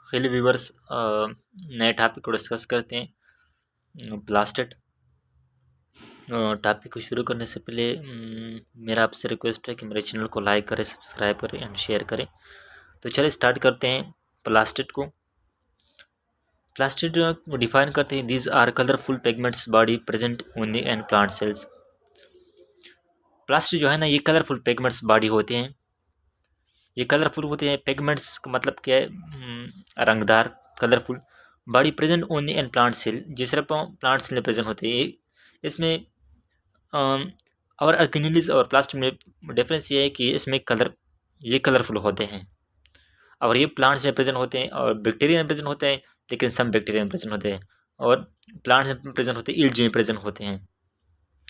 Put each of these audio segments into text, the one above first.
Hello viewers, नए topic को discuss करते हैं प्लास्टिड। टॉपिक को शुरू करने से पहले मेरा आपसे रिक्वेस्ट है कि मेरे चैनल को लाइक करें, सब्सक्राइब करें एंड शेयर करें। तो चलिए स्टार्ट करते हैं प्लास्टिड को। प्लास्टिड को डिफाइन करते हैं, these are colourful pigments body present only in plant cells. Plastid जो है ना, ये कलरफुल पिगमेंट्स बॉडी होते हैं। ये कलरफुल होते हैं, पिगमेंट्स का मतलब क्या है? रंगदार, colourful. Body present only in plant cell, जिस तरह प्लांट सेल में प्रेजेंट होते हैं। इसमें और ऑर्गेनिल्स और प्लास्टिक में डिफरेंस ये है कि इसमें ये कलरफुल होते हैं और ये प्लांट्स में प्रेजेंट होते हैं और बैक्टीरिया में प्रेजेंट होते हैं, लेकिन सम बैक्टीरिया में प्रेजेंट होते हैं और प्लांट्स में प्रेजेंट होते हैं, इल्जी में प्रेजेंट होते हैं।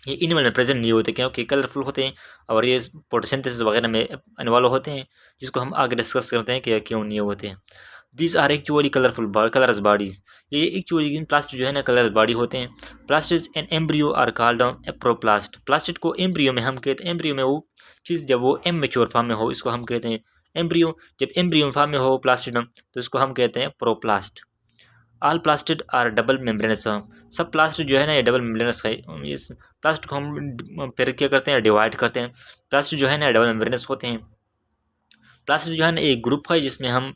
ये एनिमल में प्रेजेंट नहीं होते क्योंकि कलरफुल होते हैं और ये फोटोसिंथेसिस वगैरह में इन्वॉल्व होते हैं, जिसको हम आगे डिस्कस करते हैं कि क्यों नहीं होते हैं। These are actually colourful colours bodies. ये एक्चुअली प्लास्टिक जो है ना, कलरस बॉडी होते हैं। Plastid and embryo are called proplast. Plastid को एम्ब्रियो में हम कहते हैं, एम्ब्रियो में वो चीज़ जब वो इमेच्योर फॉर्म में हो, इसको हम कहते हैं एम्ब्रियो। जब एम्ब्रियो फॉर्म में हो प्लास्टिड, तो इसको हम कहते हैं proplast. All plastid are double membranous. सब प्लास्टिड जो है ना, ये डबल मेम्ब्रेनस है। इस प्लास्टिक को हम फिर क्या करते हैं, डिवाइड करते हैं। प्लास्टिड जो है ना, डबल मेम्ब्रेनस होते हैं। प्लास्टिड जो है ना, एक ग्रुप है जिसमें हम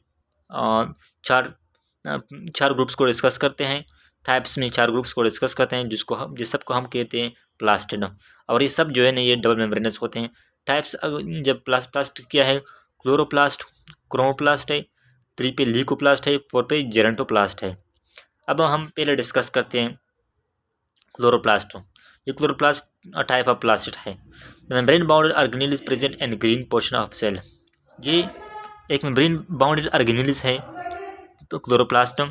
चार ग्रुप्स को डिस्कस करते हैं। टाइप्स में 4 ग्रुप्स को डिस्कस करते हैं, जिस सबको हम कहते हैं प्लास्टिड। और ये सब जो है ना, ये डबल मेम्ब्रेनस होते हैं। टाइप्स जब प्लास्टिक क्या है, क्लोरोप्लास्ट, क्रोमोप्लास्ट है, 3 पे ल्यूकोप्लास्ट है, 4 पे जेरेंटोप्लास्ट है। अब हम पहले डिस्कस करते हैं क्लोरोप्लास्ट। ये क्लोरोप्लास्ट टाइप ऑफ प्लास्टिड है। Membrane bounded organelle is present in green portion of cell. ये एक मेम्ब्रेन बाउंडेड ऑर्गेनेलिस है, तो क्लोरोप्लास्ट,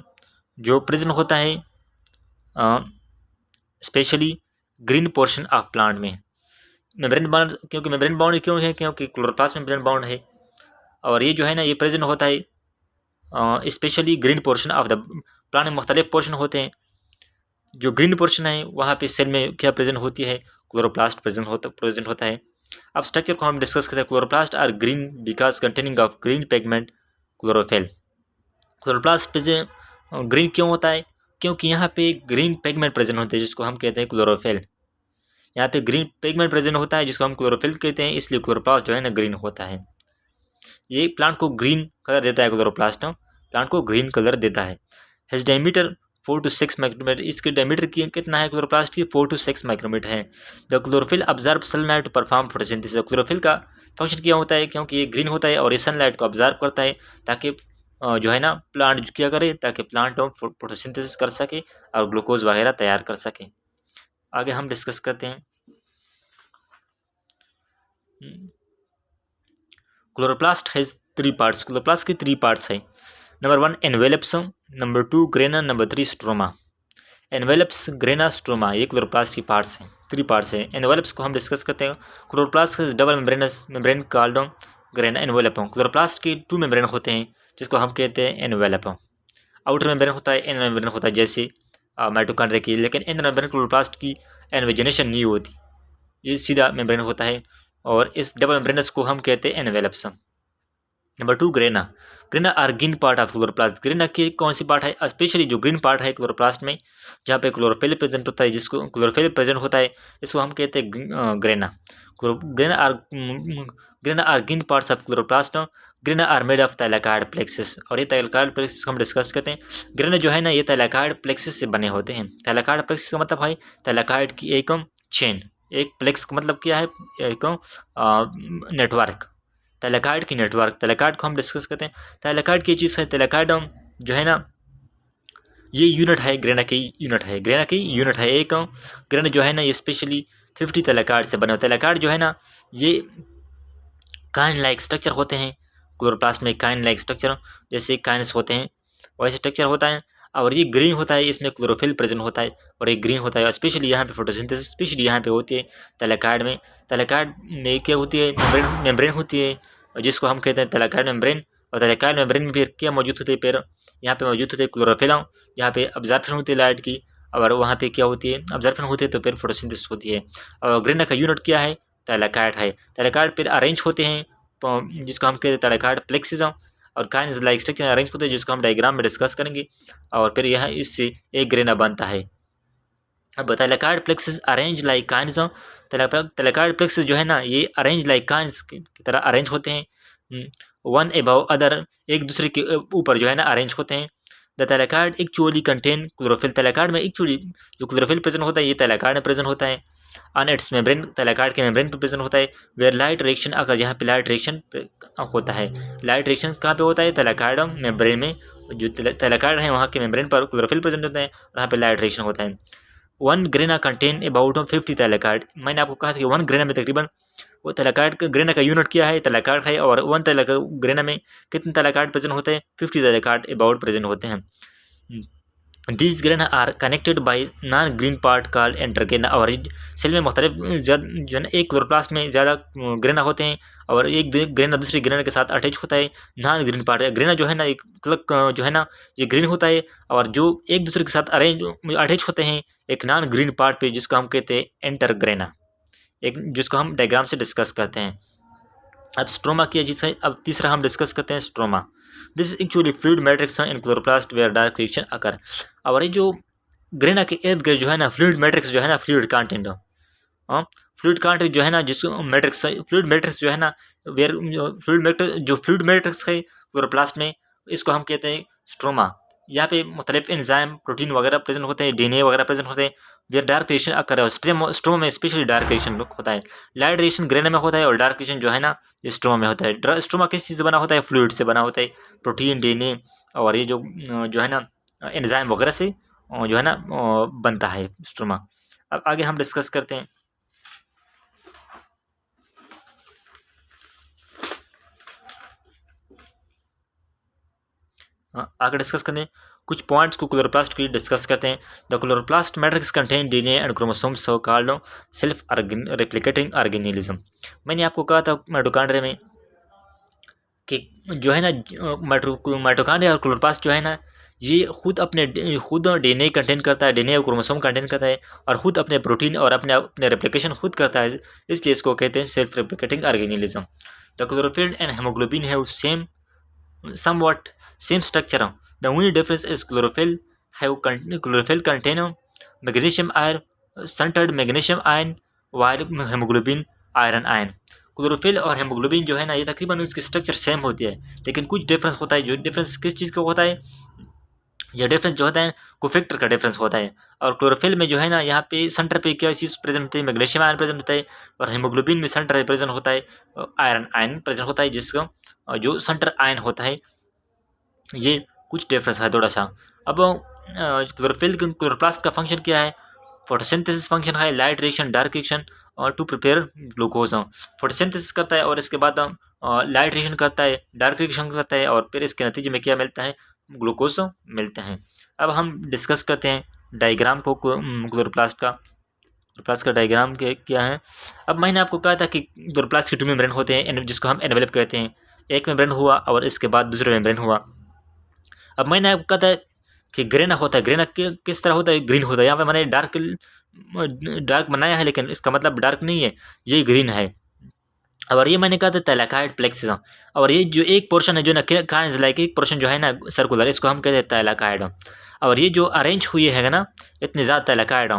जो प्रेजेंट होता है specially green portion of plant में। मेम्ब्रेन बाउंड, क्योंकि मेम्ब्रेन बाउंड क्यों है, क्योंकि क्लोरोप्लास्ट मेम्ब्रेन बाउंड है और ये जो है ना, ये प्रेजेंट होता है specially green portion of the plant में। मुख्तलिफ पोर्शन होते हैं, जो ग्रीन पोर्शन है वहाँ पे सेल में क्या प्रेजेंट होती है, क्लोरोप्लास्ट प्रेजेंट होता है। अब स्ट्रक्चर को हम डिस्कस करते हैं। Chloroplast are green because containing of green pigment chlorophyll. Chloroplast green क्यों होता है, क्योंकि यहाँ पे ग्रीन पिगमेंट प्रेजेंट होते हैं, जिसको हम कहते हैं क्लोरोफिल। यहाँ पे ग्रीन पिगमेंट प्रेजेंट होता है, जिसको हम क्लोरोफिल कहते हैं, इसलिए क्लोरोप्लास्ट जो है ना, ग्रीन होता है। ये प्लांट को ग्रीन कलर देता है। क्लोरोप्लास्ट प्लांट को ग्रीन कलर देता है। His diameter 4 to 6 micrometre. इसके डायमीटर कितना है क्लोरोप्लास्ट की, 4 to 6 माइक्रोमीटर है। The chlorophyll observe sunlight to perform photosynthesis. Chlorophyll का फंक्शन क्या होता है, क्योंकि ये ग्रीन होता है और ये सनलाइट को ऑब्जर्व करता है, ताकि जो है ना, प्लांट क्या करे, ताकि प्लांट फोटोसिंथेसिस कर सके और ग्लूकोज वगैरह तैयार कर सके। आगे हम डिस्कस करते हैं। Chloroplast has 3 parts. क्लोरोप्लास्ट के 3 पार्ट्स है। Number 1 envelopes, number 2 grana, number 3 stroma. Envelopes, grana, stroma, ये क्लोरोप्लास्ट की पार्ट्स हैं, 3 पार्ट्स हैं। एनवेलप्स को हम डिस्कस करते हैं। Chloroplast double membrane called grana envelope. Chloroplast के 2 मेम्ब्रेन होते हैं, जिसको हम कहते हैं एनवेलप। आउटर मेम्ब्रेन होता है, इनर मेम्ब्रेन होता है, जैसे माइटोकॉन्ड्रिया की, लेकिन इनर मेम्ब्रेन क्लोरोप्लास्ट की एनवेजनेशन नहीं होती, ये सीधा मेम्ब्रेन होता है और इस डबल मेम्ब्रेनस को हम कहते हैं envelopes. Number 2 grana. Grana are green part of chloroplast. Grana की कौन सी पार्ट है, स्पेशली जो ग्रीन पार्ट है क्लोरोप्लास्ट में, जहाँ पे क्लोरोफिल प्रेजेंट होता है, जिसको क्लोरोफिल प्रेजेंट होता है, इसको हम कहते हैं grana. Grana are green parts of chloroplast. Grana are made of thylakoid plexus. और ये थैलेकॉइड प्लेक्सिस हम डिस्कस करते हैं। ग्रेना जो है ना, ये थैलेकॉइड प्लेक्सिस से बने होते हैं। थैलेकॉइड प्लेक्सिस का मतलब है थैलेकॉइड की एक चेन। एक प्लेक्स का मतलब क्या है, एक नेटवर्क, थैलेकॉइड की नेटवर्क। थैलेकॉइड को हम डिस्कस करते हैं। थैलेकॉइड की चीज़ है, थैलेकॉइड जो है ना, ये यूनिट है, ग्रेना की यूनिट है, ग्रेना की यूनिट है एक। ग्रेना जो है ना, ये स्पेशली 50 थैलेकॉइड से बने होते हैं। थैलेकॉइड जो है ना, ये काइन लाइक स्ट्रक्चर होते हैं। क्लोरोप्लास्ट में काइन लाइक स्ट्रक्चर, जैसे काइन्स होते हैं वैसे स्ट्रक्चर होता है। और ये ग्रीन होता है, इसमें क्लोरोफिल प्रेजेंट होता है और ये ग्रीन होता है। स्पेशली यहाँ पे फोटोसिंथेसिस स्पेशली यहाँ पे होती है थैलेकॉइड में। थैलेकॉइड में क्या होती है, मेम्ब्रेन होती है, जिसको हम कहते हैं थैलेकॉइड मेम्ब्रेन। और थैलेकॉइड मेम्ब्रेन में फिर क्या मौजूद होते हैं, फिर यहाँ पे मौजूद होते हैं क्लोरोफिल, यहाँ पे ऑब्जर्वेशन होती है लाइट की, और वहाँ पे क्या होती है, ऑब्जर्वेशन होती है, तो फिर फोटोसिंथेसिस होती है। और ग्रेना का यूनिट क्या है, थैलेकॉइड है। थैलेकॉइड फिर अरेंज होते हैं, जिसको हम कहते हैं थैलेकॉइड प्लेक्सिस। और काइन्स लाइक स्ट्रक्चर अरेंज होते हैं, जिसको हम डायग्राम में डिस्कस करेंगे। और फिर यह इससे एक ग्रेना बनता है। अब thylakoid plexes arrange like coins. Thylakoid plexes जो है ना, ये अरेंज लाइक काइन्स की तरह अरेंज होते हैं, वन अबव अदर, एक दूसरे के ऊपर जो है ना अरेंज होते हैं। The thylakoid actually contain chlorophyll. Thylakoid में एक्चुअली जो क्लोरोफिल प्रेजेंट होता है, ये थैलेकॉइड में प्रेजेंट होता है। ऑन इट्स मेम्ब्रेन, थैलेकॉइड के मेम्ब्रेन पे प्रेजेंट होता है। वेयर लाइट रिएक्शन अगर, यहाँ पे लाइट रिएक्शन होता है। लाइट रिएक्शन कहाँ पे होता है? थैलेकॉइड मेम्ब्रेन में। जो थैलेकॉइड है वहाँ के मेम्ब्रेन पर क्लोरोफिल प्रेजेंट होता है, यहाँ पे लाइट रिएक्शन होता है। One grana contain about 50 thylakoid. मैंने आपको कहा था कि वन ग्रेना में तकरीबन, वो थैलेकॉइड का ग्रेना का यूनिट क्या है? थैलेकॉइड है। और वन ग्रेना में कितने थैलेकॉइड प्रेजेंट होते हैं? 50 थैलेकॉइड अबाउट प्रेजेंट होते हैं। These grain are connected by non-green part called इंटरग्रेना। और सेल में मुख्तलिफ जो है ना, एक क्लोरोप्लास्ट में ज़्यादा ग्रेना होते हैं और एक ग्रेना दूसरी ग्रेना के साथ अटैच होता है। नॉन ग्रीन पार्ट है ग्रेना जो है ना, एक जो है ना ये ग्रीन होता है, और जो एक दूसरे के साथ अटैच होते हैं एक नॉन ग्रीन पार्ट पे, जिसको हम कहते हैं इंटरग्रेना, एक जिसको हम डायग्राम से डिस्कस करते हैं। अब स्ट्रोमा किया जिससे, अब तीसरा हम डिस्कस करते हैं stroma. This is actually fluid matrix in chloroplast where dark reaction occur. और ये जो ग्रेना के इर्द गिर्द जो है ना, फ्लूइड मैट्रिक्स जो है ना, फ्लूइड कंटेंट, फ्लूइड कंटेंट जो है ना, जिसको मैट्रिक्स, फ्लूइड मैट्रिक्स जो है ना, वेयर फ्लूइड मैट्रिक्स है क्लोरोप्लास्ट में, इसको हम कहते हैं स्ट्रोमा। यहाँ पे मुख्तलिफ एंजाइम, प्रोटीन वगैरह प्रेजेंट होते हैं, डीएनए वगैरह प्रेजेंट होते हैं। Where dark reaction occur, stroma में स्पेशली डार्क रिएक्शन होता है। लाइट रिएक्शन ग्रेना में होता है और डार्क रिएक्शन जो है ना, ये स्ट्रोमा में होता है। स्ट्रोमा किस चीज़ से बना होता है? फ्लूइड से बना होता है, प्रोटीन, डीएनए और ये जो है ना एंजाइम वगैरह से जो है ना बनता है स्ट्रोमा। अब आगे हम डिस्कस करते हैं। आगे डिस्कस करते हैं कुछ पॉइंट्स को क्लोरोप्लास्ट की डिस्कस करते हैं। The chloroplast matrix contain DNA and chromosomes so called self replicating organism. मैंने आपको कहा था माइटोकॉन्ड्रिया में कि जो है ना माइटोकॉन्ड्रिया और क्लोरोप्लास्ट जो है ना, ये खुद डीएनए कंटेन करता है, डीएनए और क्रोमोसोम कंटेन करता है, और खुद अपने प्रोटीन और अपने रेप्लिकेशन खुद करता है, इसलिए इसको कहते हैं self replicating organism. The chlorophyll and haemoglobin have somewhat same structure. The only difference is chlorophyll contain magnesium ion, centered magnesium ion, while hemoglobin iron ion. Chlorophyll और हेमोग्लोबिन जो है ना, ये तकरीबन उसकी स्ट्रक्चर सेम होती है, लेकिन कुछ डिफरेंस होता है। जो डिफरेंस किस चीज़ का होता है? यह डिफरेंस जो होता है कोफैक्टर का डिफरेंस होता है। और क्लोरोफिल में जो है ना, यहाँ पे सेंटर पे क्या चीज़ प्रेजेंट होती है? मैग्नीशियम आयन प्रेजेंट होता है। और हेमोग्लोबिन में सेंटर प्रेजेंट होता है आयरन आयन प्रेजेंट होता है, जिसका जो सेंटर आयन होता है। ये कुछ डिफरेंस है थोड़ा सा। अब क्लोरोप्लास्ट का फंक्शन क्या है? फोटोसिंथेसिस फंक्शन है, लाइट रिएक्शन, डार्क रिएक्शन, और टू प्रिपेयर ग्लूकोज। फोटोसिंथेसिस करता है और इसके बाद लाइट रिएक्शन करता है, डार्क रिएक्शन करता है, और फिर इसके नतीजे में क्या मिलता है? ग्लूकोज मिलते हैं। अब हम डिस्कस करते हैं डायग्राम को क्लोरोप्लास्ट का डायग्राम क्या है। अब मैंने आपको कहा था कि क्लोरोप्लास्ट के 2 मेम्ब्रेन होते हैं, जिसको हम एनवेलप कहते हैं। एक मेम्ब्रेन हुआ और इसके बाद दूसरा मेम्ब्रेन हुआ। अब मैंने आपको कहा था कि ग्रेना होता है, ग्रेना किस तरह होता है? ग्रीन होता है। यहाँ पे मैंने डार्क बनाया है, लेकिन इसका मतलब डार्क नहीं है, ये ग्रीन है। और ये मैंने कहा था थैलेकॉइड प्लेक्सिस। और ये जो एक पोर्शन है जो ना काइन्स लाइक, एक पोर्शन जो है ना सर्कुलर, इसको हम कहते हैं थैलेकॉइड। और ये जो अरेंज हुई है ना, इतने ज़्यादा थैलेकॉइड,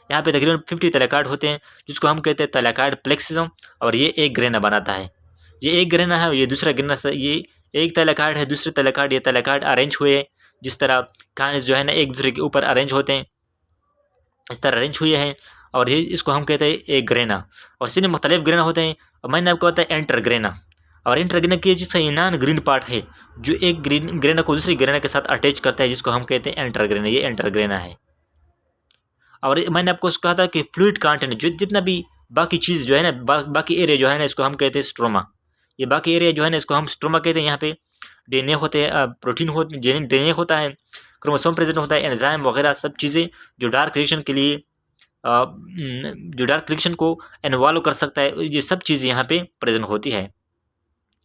यहाँ पे तकरीबन 50 थैलेकॉइड होते हैं, जिसको हम कहते हैं थैलेकॉइड प्लेक्सिस। और ये एक ग्रेना बनाता है, ये एक ग्रेना है, ये दूसरा ग्रेना से, ये एक थैलेकॉइड है, दूसरे थैलेकॉइड, ये थैलेकॉइड अरेंज हुए जिस तरह काइन्स जो है ना एक दूसरे के ऊपर अरेंज होते हैं, इस तरह अरेंज हुए हैं। और ये इसको हम कहते हैं एक ग्रेना। और इसी में मुख्तलिफ ग्रेना होते हैं। और मैंने आपको बताया इंटर ग्रेना। और इंटर ग्रेना की जिसका नॉन ग्रीन पार्ट है, जो एक ग्रेना को दूसरी ग्रेना के साथ अटैच करता है, जिसको हम कहते हैं इंटर ग्रेना, ये इंटर ग्रेना है। और मैंने आपको कहा था कि फ्लूइड कंटेंट, जो जितना भी बाकी चीज़ जो है ना, बाकी एरिया जो है ना, इसको हम कहते हैं स्ट्रोमा। ये बाकी एरिया जो है ना, इसको हम स्ट्रोमा कहते हैं। यहाँ पे डीएनए होते हैं, प्रोटीन होते, डीएनए होता है, क्रोमोसोम प्रेजेंट होता है, एंजाइम वगैरह सब चीज़ें जो डार्क रिएक्शन के लिए जो डार्क रिएक्शन को इन्वॉल्व कर सकता है, ये सब चीज़ यहाँ पे प्रेजेंट होती है,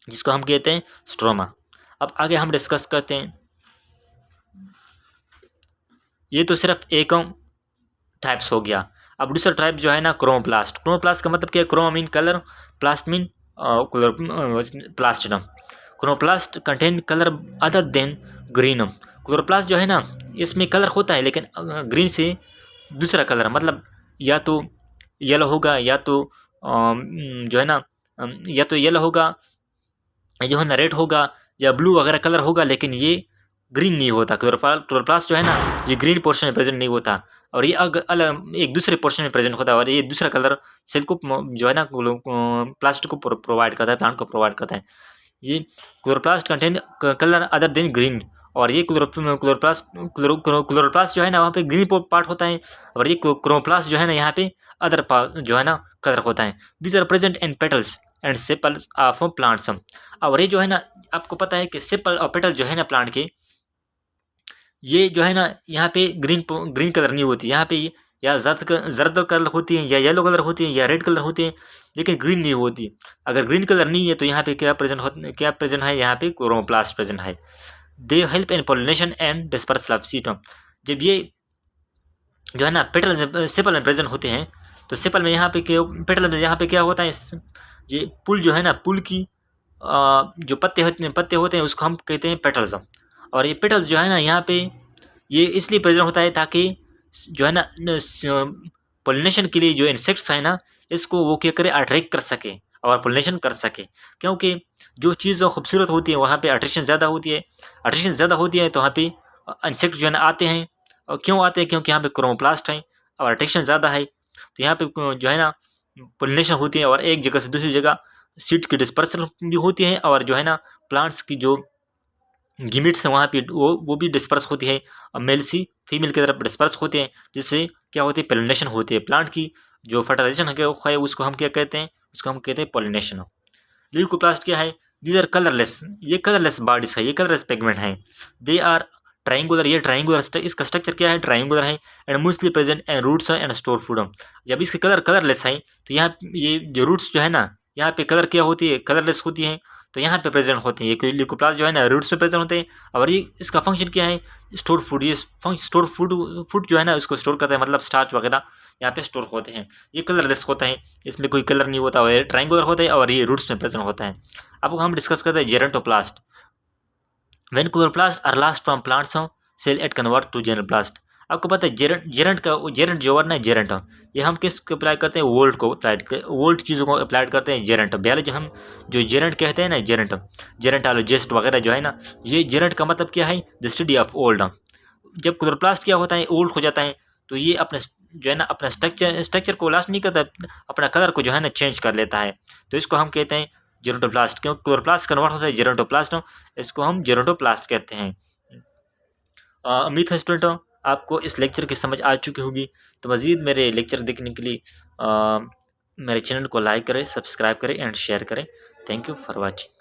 जिसको हम कहते हैं स्ट्रोमा। अब आगे हम डिस्कस करते हैं। ये तो सिर्फ एक टाइप्स हो गया। अब दूसरा टाइप जो है ना क्रोमोप्लास्ट। क्रोमोप्लास्ट का मतलब क्या है? Chrome mean colour, plast mean plastid. Chloroplast contain colour other than green. Chloroplast जो है ना, इसमें कलर होता है लेकिन ग्रीन से दूसरा कलर, मतलब या तो येलो होगा या तो जो है ना या तो येलो होगा, जो है ना रेड होगा, या ब्लू वगैरह कलर होगा, लेकिन ये ग्रीन नहीं होता। क्लोरोप्लास्ट जो है ना, ये ग्रीन पोर्शन में प्रेजेंट नहीं होता, और ये अलग एक दूसरे पोर्शन में प्रेजेंट होता है, और ये दूसरा कलर सेल को जो है ना प्लास्ट को प्रोवाइड करता है, प्लांट को प्रोवाइड करता है। ये chloroplast contain colour other than green, और ये क्लोरोप्लास्ट जो है ना वहाँ पे ग्रीन पार्ट होता है, और ये क्रोमोप्लास्ट जो है ना यहाँ पे अदर पार्ट जो है ना कलर होता है। These are present in petals and sepals of plants. और ये जो है ना, आपको पता है कि सेपल और पेटल जो है ना प्लांट के, ये जो है ना यहाँ पे ग्रीन कलर नहीं होती, यहाँ पे या जर्द कलर होती है, या येलो कलर होती है, या रेड कलर होती है, लेकिन ग्रीन नहीं होती। अगर ग्रीन कलर नहीं है तो यहाँ पे क्या प्रेजेंट है, यहाँ पे क्रोमोप्लास्ट प्रेजेंट है। They help in pollination and dispersal of seed. जब ये जो है ना पेटल सेपल में प्रेजेंट होते हैं, तो सेपल में यहाँ पे पेटल में यहाँ पे क्या होता है, ये पुल जो है ना, पुल की जो पत्ते होते हैं उसको हम कहते हैं पेटल्स। और ये पेटल्स जो है ना यहाँ पे ये इसलिए प्रेजेंट होता है ताकि जो है ना पॉलिनेशन के लिए जो इंसेक्ट्स है ना, इसको वो क्या करे, अट्रैक्ट कर सके और पॉलिनेशन कर सके। क्योंकि जो चीज़ खूबसूरत होती है वहाँ पे अट्रैक्शन ज़्यादा होती है, तो वहाँ पे इंसेक्ट जो है ना आते हैं। और क्यों आते हैं? क्योंकि यहाँ पे क्रोमोप्लास्ट है और अट्रैक्शन ज़्यादा है, तो यहाँ पे जो है ना पॉलिनेशन होती है, और एक जगह से दूसरी जगह सीड्स की डिस्पर्सल भी होती है, और जो है ना प्लांट्स की जो गिमिट्स हैं वहाँ पे वो भी डिस्पर्स होती है, और मेल सी फीमेल की तरफ डिस्पर्स होते हैं, जिससे क्या होती है, पॉलिनेशन होती है। प्लांट की जो फर्टिलाइजेशन है उसको हम क्या कहते हैं, उसको हम कहते हैं पॉलिनेशन। ल्यूकोप्लास्ट क्या है? दीज आर कलरलेस, ये कलरलेस बॉडीज है, ये कलरलेस पिगमेंट है। दे आर ट्राइंगुलर, ये ट्राइंगुलर, इसका स्ट्रक्चर क्या है, ट्राइंगुलर है, and mostly present and roots and store food. जब इसके कलरलेस है तो यहाँ ये जो रूट्स जो है ना, यहाँ पे कलर क्या होती है, कलरलेस होती है, तो यहाँ पे प्रेजेंट होते हैं। ये ल्यूकोप्लास्ट जो है ना रूट्स में प्रेजेंट होते हैं, और ये इसका फंक्शन क्या है, स्टोर फूड। ये स्टोर फूड जो है ना उसको स्टोर करता है, मतलब स्टार्च वगैरह यहाँ पे स्टोर होते हैं। ये कलरलेस होता है, इसमें कोई कलर नहीं होता, और ये ट्राइंगुलर होता है, और ये रूट्स में प्रेजेंट होता है। अब हम डिस्कस करते हैं gerontoplast. When chloroplast are last from plants cell it convert to gerontoplast. आपको पता है जेरेंट जो वर्ड है जेरेंट, ये हम किसको अप्लाई करते हैं, वोल्ट चीज़ों को अप्लाई करते हैं जेरेंट। बायोलॉजी हम जो जेरेंट कहते हैं ना, जेरेंटोलॉजिस्ट वगैरह जो है ना, ये जेरेंट का मतलब क्या है, द स्टडी ऑफ ओल्ड। जब क्लोरोप्लास्ट क्या होता है, ओल्ड हो जाता है, तो ये अपने जो है ना अपना स्ट्रक्चर को लास्ट नहीं करता, अपना कलर को जो है ना चेंज कर लेता है, तो इसको हम कहते हैं जेरोंटोप्लास्ट। क्योंकि क्लोरोप्लास्ट कन्वर्ट होता है जेरोंटोप्लास्ट, इसको हम जेरोंटोप्लास्ट कहते हैं। उम्मीद है स्टूडेंटों आपको इस लेक्चर की समझ आ चुकी होगी। तो मज़ीद मेरे लेक्चर देखने के लिए मेरे चैनल को लाइक करें, सब्सक्राइब करें एंड शेयर करें। Thank you for watching.